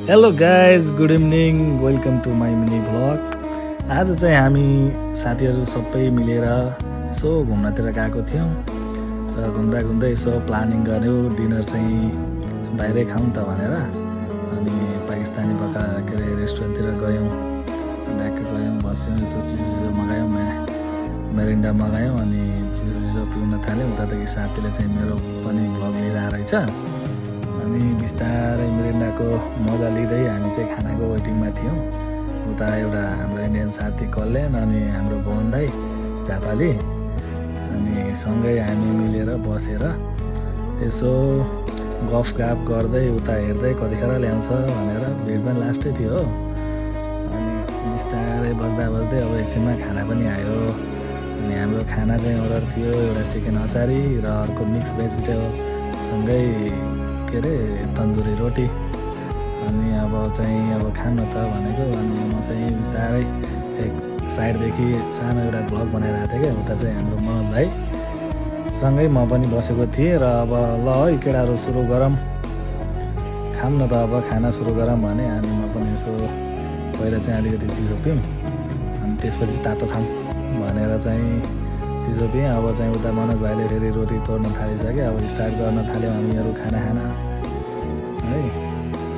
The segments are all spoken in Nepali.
Hello guys, good evening, welcome to my mini vlog. आज चाहिँ हामी साथीहरू सबै मिलेर यसो घुम्नतिर गएको थियौँ र घुम्दा घुम्दै यसो प्लानिङ गऱ्यौँ डिनर चाहिँ बाहिरै खाउँ त भनेर। अनि पाकिस्तानी पका के अरे रेस्टुरेन्टतिर गयौँ, ड्याक्क गयौँ, बस्यौँ, यसो चिसो मगायौँ, मेरिन्डा मगायौँ अनि चिसो पिउन थाल्यौँ। उतादेखि साथीले चाहिँ मेरो पनि भ्लग लिएर आएछ। अनि बिस्तारै मेरिन्डाको मजा लिँदै हामी चाहिँ खानाको वेटिङमा थियौँ। उता एउटा हाम्रो इन्डियन साथी कल्याण अनि हाम्रो भवन दाई झापाली, अनि सँगै हामी मिलेर बसेर यसो गफगाफ गर्दै उता हेर्दै कतिखेर ल्याउँछ भनेर भिड पनि लास्टै थियो हो। अनि बिस्तारै बस्दा बस्दै अब एकछिनमा खाना पनि आयो। अनि हाम्रो खाना चाहिँ अर्डर थियो एउटा चिकन अचारी र अर्को मिक्स भेजिटेबल सँगै के अरे तन्दुरी रोटी। अनि अब खान त भनेको, अनि म चाहिँ बिस्तारै एक साइडदेखि सानो एउटा भ्लग बनाइरहेको थिएँ क्या। उता चाहिँ हाम्रो मनोज भाइ सँगै म पनि बसेको थिएँ र अब ल है केटाहरू सुरु गरौँ, खाऊँ न त अब खाना सुरु गरौँ भने। अनि म पनि यसो पहिला चाहिँ अलिकति चिसो पिउँ अनि त्यसपछि तातो खाऊँ भनेर चाहिँ चिसो पिएँ। अब चाहिँ उता मनोज भाइले फेरि रोटी तोड्न थालिसक्यो। अब स्टार्ट गर्न थाल्यौँ हामीहरू खाना खान है।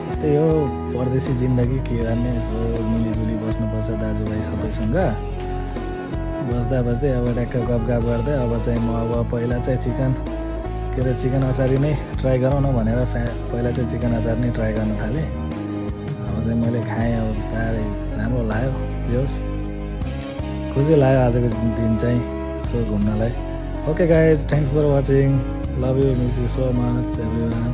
यस्तै हो परदेशी जिन्दगी, के गर्ने, यसो मिलिजुली बस्नुपर्छ दाजुभाइ सबैसँग। बस्दा बस्दै अब ट्याक्क गफगाफ गर्दै अब चाहिँ म पहिला चाहिँ चिकन अचारी नै ट्राई गरौँ न भनेर पहिला चाहिँ चिकन अचार नै ट्राई गर्न थालेँ। अब चाहिँ मैले खाएँ, अब बिस्तारै राम्रो लाग्यो, जे होस् खुसी लाग्यो आजको दिन चाहिँ यसको घुम्नलाई। Okay guys, thanks for watching, love you, miss you so much everyone.